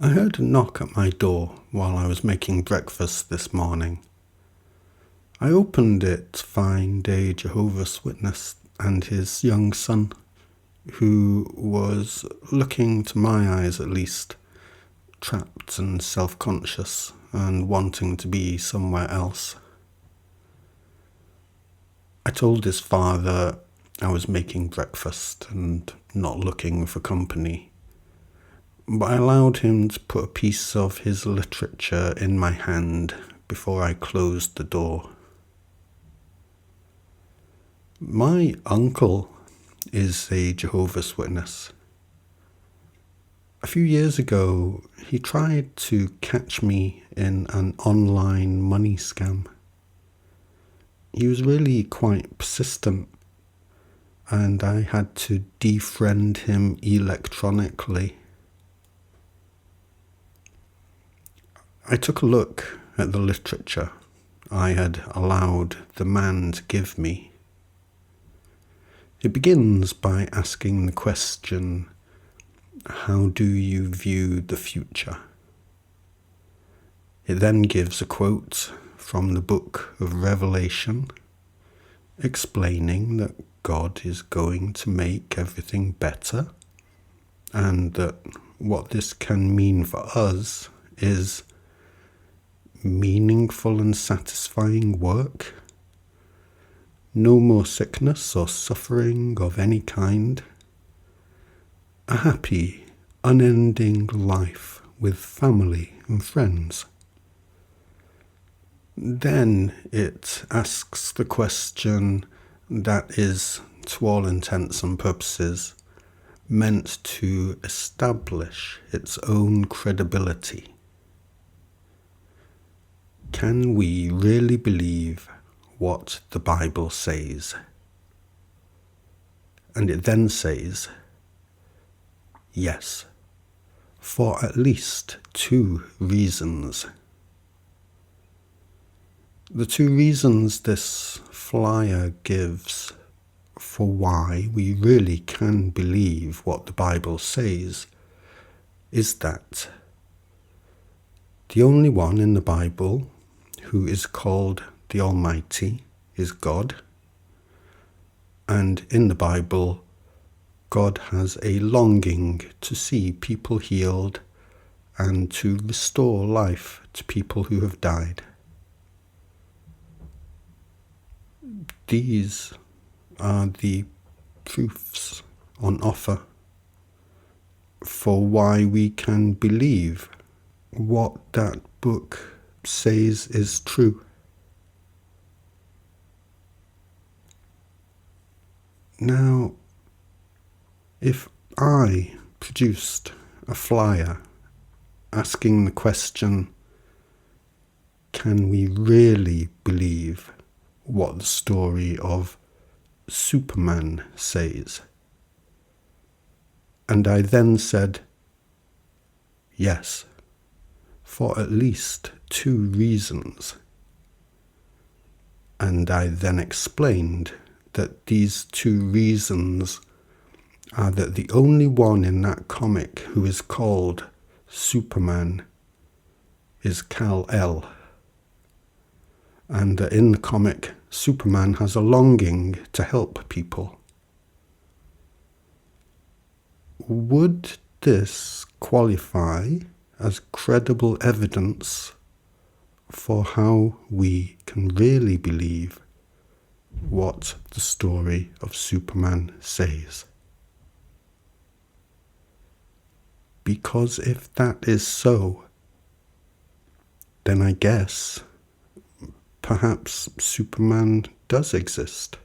I heard a knock at my door while I was making breakfast this morning. I opened it to find a Jehovah's Witness and his young son, who was, looking to my eyes at least, trapped and self-conscious and wanting to be somewhere else. I told his father I was making breakfast and not looking for company, but I allowed him to put a piece of his literature in my hand before I closed the door. My uncle is a Jehovah's Witness. A few years ago, he tried to catch me in an online money scam. He was really quite persistent, and I had to defriend him electronically. I took a look at the literature I had allowed the man to give me. It begins by asking the question, how do you view the future? It then gives a quote from the book of Revelation, explaining that God is going to make everything better, and that what this can mean for us is meaningful and satisfying work, no more sickness or suffering of any kind, a happy, unending life with family and friends. Then it asks the question that is, to all intents and purposes, meant to establish its own credibility. Can we really believe what the Bible says? And it then says, yes, for at least 2 reasons. The 2 reasons this flyer gives for why we really can believe what the Bible says is that the only one in the Bible who is called the Almighty is God, and in the Bible, God has a longing to see people healed and to restore life to people who have died. These are the proofs on offer for why we can believe what that book says is true. Now, if I produced a flyer asking the question, can we really believe what the story of Superman says? And I then said, yes, for at least 2 reasons. And I then explained that these 2 reasons are that the only one in that comic who is called Superman is Kal-El. And in the comic, Superman has a longing to help people. Would this qualify as credible evidence for how we can really believe what the story of Superman says? Because if that is so, then I guess perhaps Superman does exist.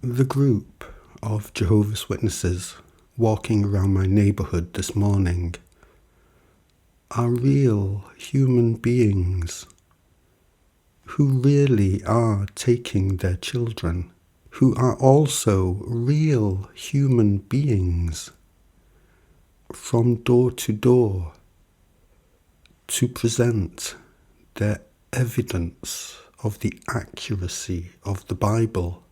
The group of Jehovah's Witnesses walking around my neighborhood this morning are real human beings who really are taking their children, who are also real human beings, from door to door to present their evidence of the accuracy of the Bible.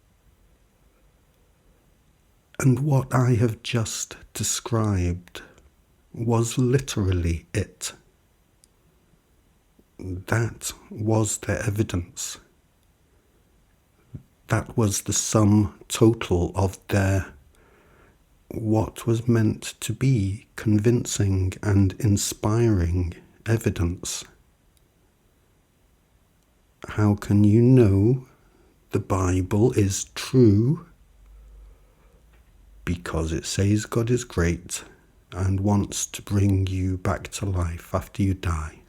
And what I have just described was literally it. That was their evidence. That was the sum total of their what was meant to be convincing and inspiring evidence. How can you know the Bible is true? Because it says God is great and wants to bring you back to life after you die.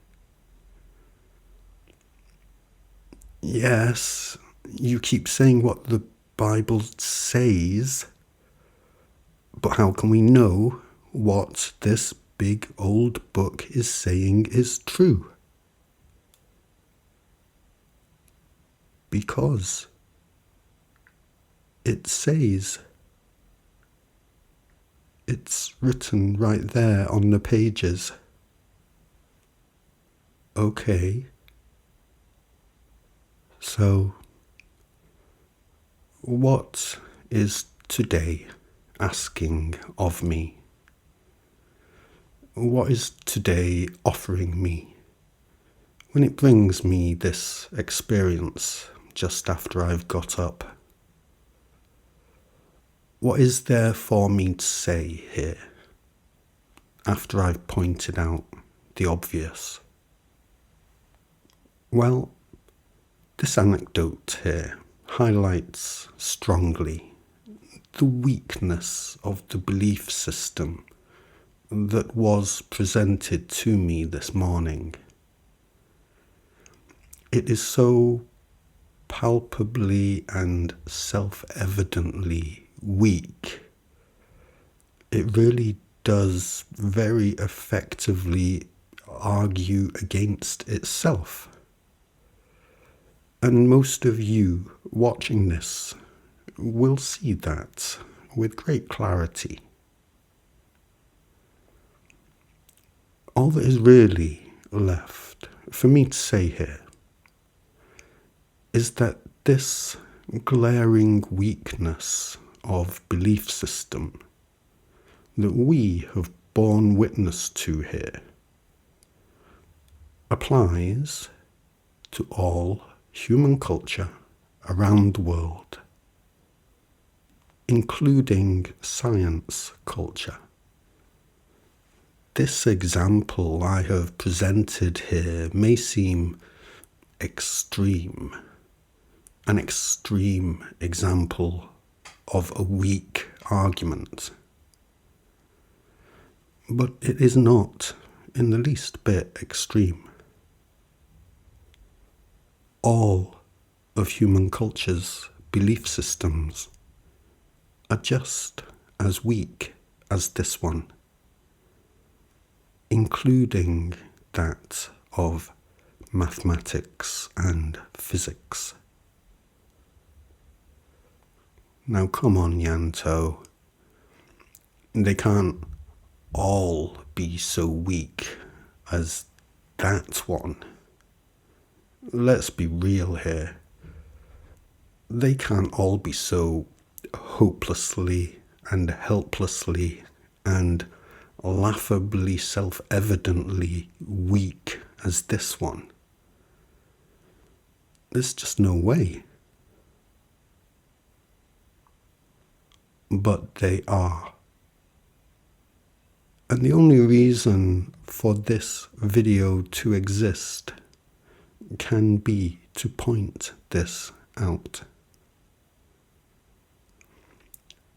Yes, you keep saying what the Bible says, but how can we know what this big old book is saying is true? Because it says. It's written right there on the pages. Okay. So, what is today asking of me? What is today offering me when it brings me this experience just after I've got up? What is there for me to say here after I've pointed out the obvious? Well, this anecdote here highlights strongly the weakness of the belief system that was presented to me this morning. It is so palpably and self-evidently weak. It really does very effectively argue against itself. And most of you watching this will see that with great clarity. All that is really left for me to say here is that this glaring weakness of belief system that we have borne witness to here applies to all human culture around the world, including science culture. This example I have presented here may seem extreme, an extreme example of a weak argument. But it is not in the least bit extreme. All of human culture's belief systems are just as weak as this one, including that of mathematics and physics. Now come on, Yanto. They can't all be so weak as that one. Let's be real here. They can't all be so hopelessly and helplessly and laughably self-evidently weak as this one. There's just no way. But they are. And the only reason for this video to exist can be to point this out.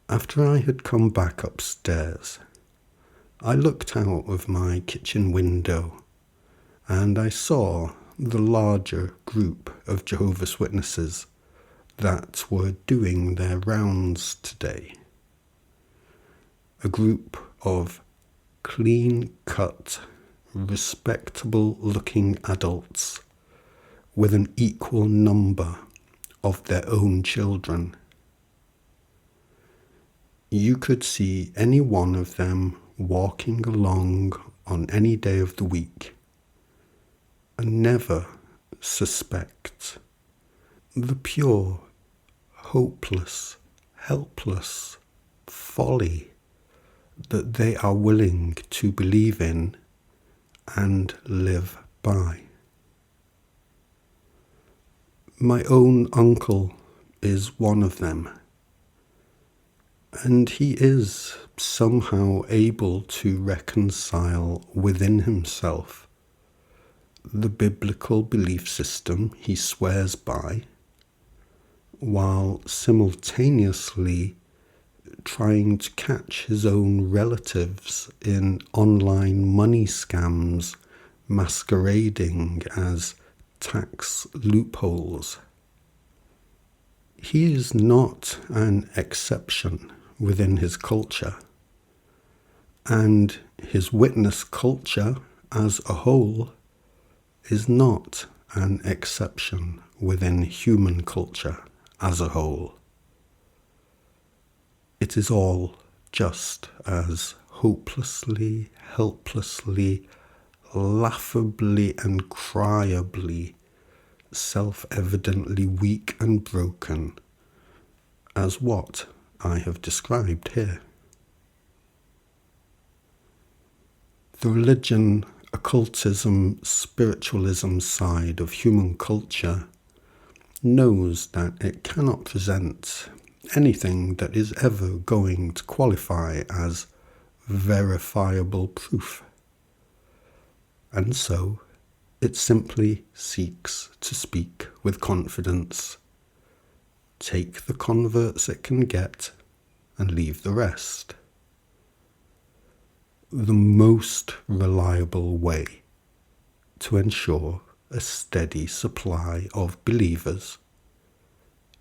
After I had come back upstairs, I looked out of my kitchen window and I saw the larger group of Jehovah's Witnesses that were doing their rounds today. A group of clean-cut, respectable-looking adults with an equal number of their own children. You could see any one of them walking along on any day of the week and never suspect the pure, hopeless, helpless folly that they are willing to believe in and live by. My own uncle is one of them, and he is somehow able to reconcile within himself the biblical belief system he swears by, while simultaneously trying to catch his own relatives in online money scams masquerading as tax loopholes. He is not an exception within his culture, and his witness culture as a whole is not an exception within human culture as a whole. It is all just as hopelessly, helplessly, laughably and cryably self-evidently weak and broken as what I have described here. The religion, occultism, spiritualism side of human culture knows that it cannot present anything that is ever going to qualify as verifiable proof. And so it simply seeks to speak with confidence, take the converts it can get, and leave the rest. The most reliable way to ensure a steady supply of believers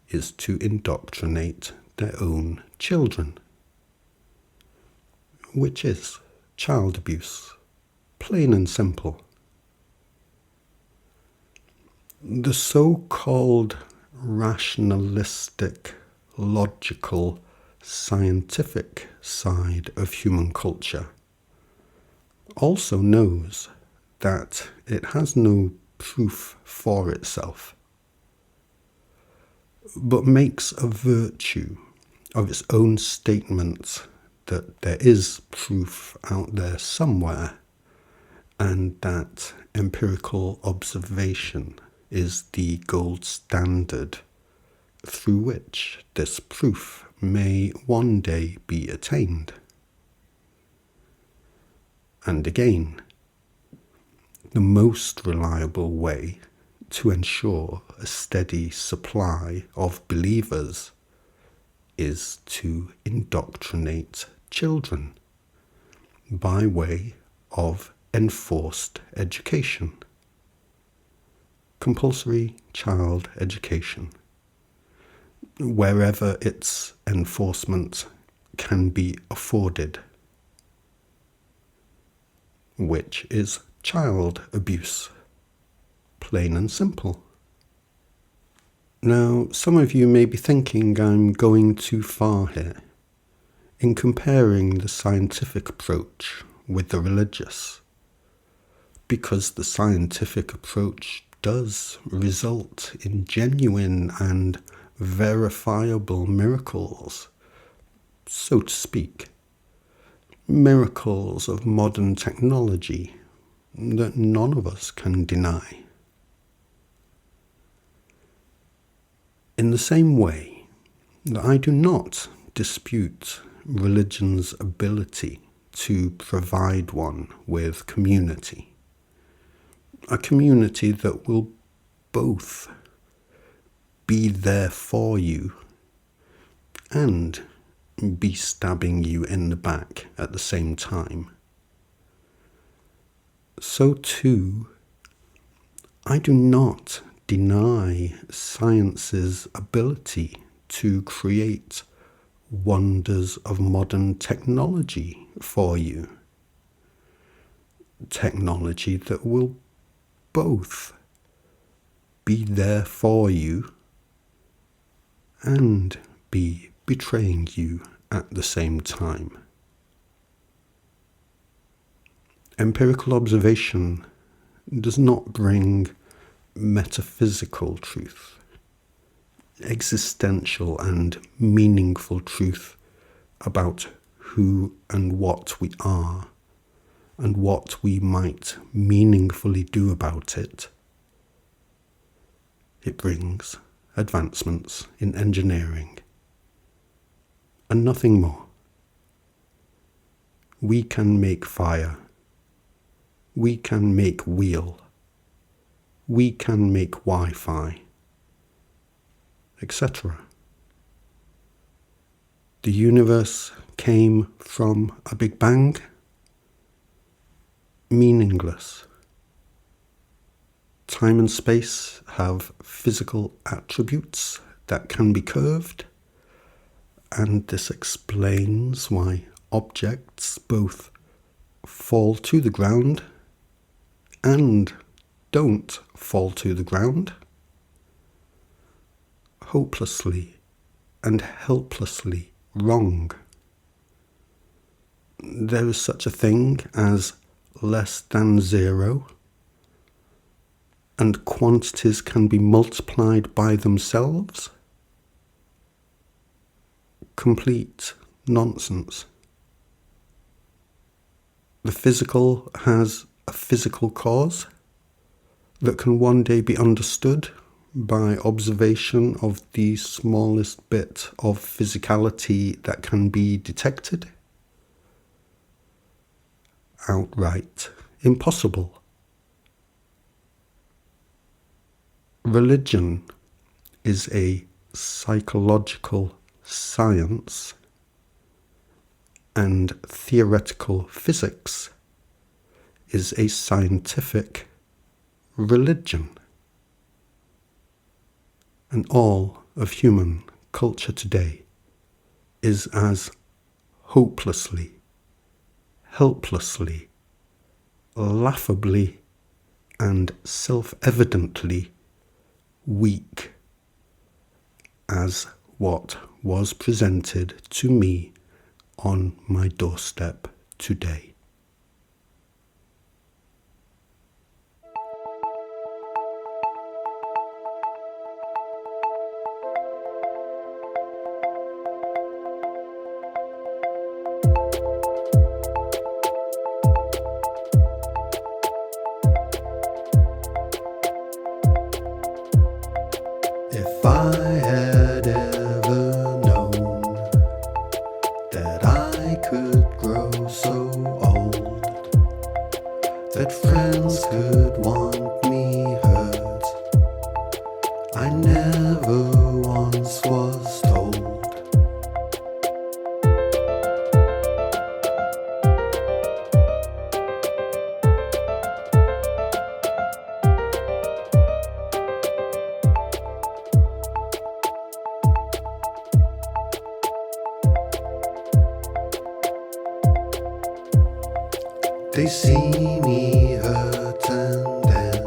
is to indoctrinate their own children, which is child abuse, plain and simple. The so-called rationalistic, logical, scientific side of human culture also knows that it has no proof for itself, but makes a virtue of its own statement that there is proof out there somewhere, and that empirical observation is the gold standard through which this proof may one day be attained. And again, the most reliable way to ensure a steady supply of believers is to indoctrinate children by way of enforced education. Compulsory child education, wherever its enforcement can be afforded, which is child abuse, plain and simple. Now, some of you may be thinking I'm going too far here in comparing the scientific approach with the religious, because the scientific approach does result in genuine and verifiable miracles, so to speak, miracles of modern technology that none of us can deny. In the same way that I do not dispute religion's ability to provide one with community, a community that will both be there for you and be stabbing you in the back at the same time. So too, I do not deny science's ability to create wonders of modern technology for you. Technology that will both be there for you and be betraying you at the same time. Empirical observation does not bring metaphysical truth, existential and meaningful truth about who and what we are and what we might meaningfully do about it. It brings advancements in engineering and nothing more. We can make fire. We can make wheel. We can make Wi-Fi, etc. The universe came from a Big Bang. Meaningless. Time and space have physical attributes that can be curved, and this explains why objects both fall to the ground and don't fall to the ground. Hopelessly and helplessly wrong. There is such a thing as less than zero, and quantities can be multiplied by themselves. Complete nonsense. The physical has a physical cause that can one day be understood by observation of the smallest bit of physicality that can be detected. Outright impossible. Religion is a psychological science, and theoretical physics is a scientific religion. And all of human culture today is as hopelessly, helplessly, laughably, and self-evidently weak as what was presented to me on my doorstep today. If I had ever known that I could grow so old, that friends could want me hurt, I never once was told. They see me hurt and then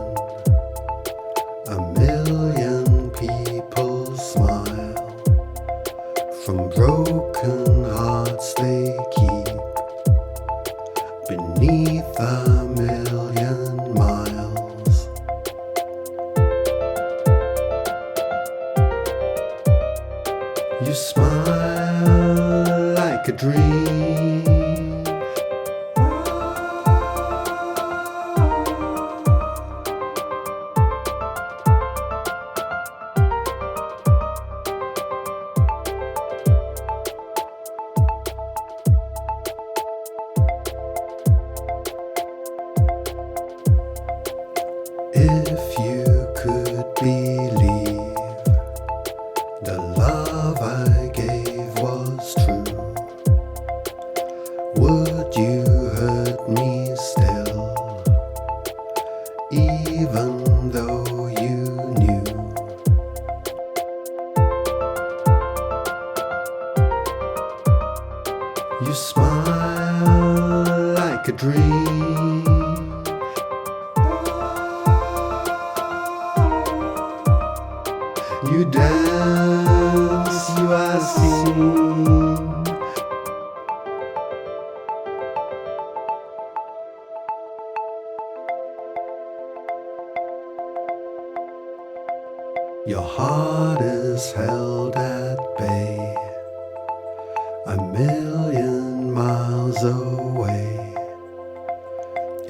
a million people smile. From broken hearts they keep beneath a million miles. You smile like a dream. If you could believe the love I gave was true, would you hurt me still, even though you knew? You smile like a dream. You dance, you are seen. Your heart is held at bay, a million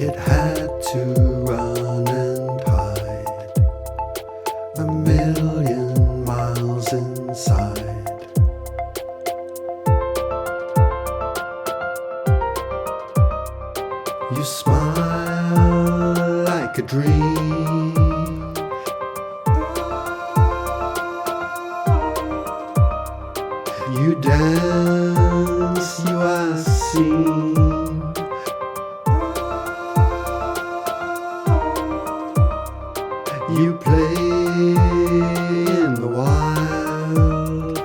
It had to run and hide 1,000,000 miles inside. You smile like a dream. You dance, you are seen. You play in the wild.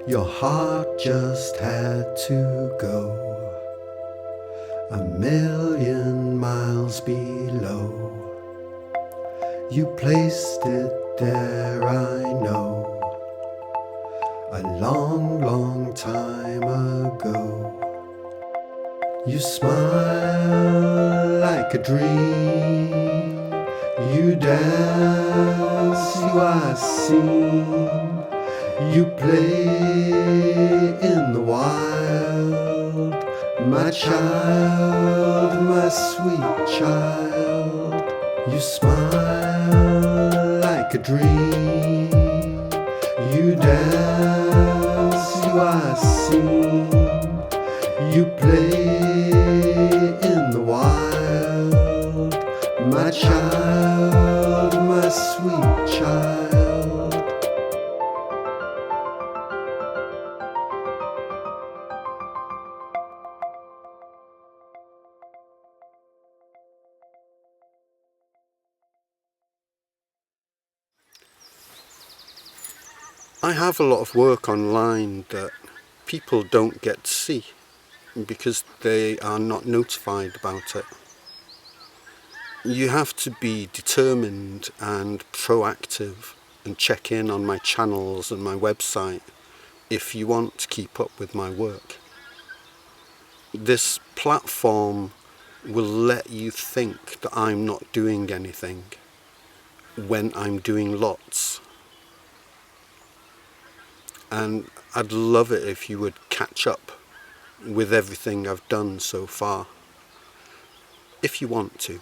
Your heart just had to go 1,000,000 miles below. You placed it there, I know, a long, long time ago. You smile like a dream. You dance, you are seen. You play in the wild. My child, my sweet child. You smile like a dream. You dance, you are seen. You play in the wild. My child, my sweet child. I have a lot of work online that people don't get to see because they are not notified about it. You have to be determined and proactive and check in on my channels and my website if you want to keep up with my work. This platform will let you think that I'm not doing anything when I'm doing lots. And I'd love it if you would catch up with everything I've done so far, if you want to.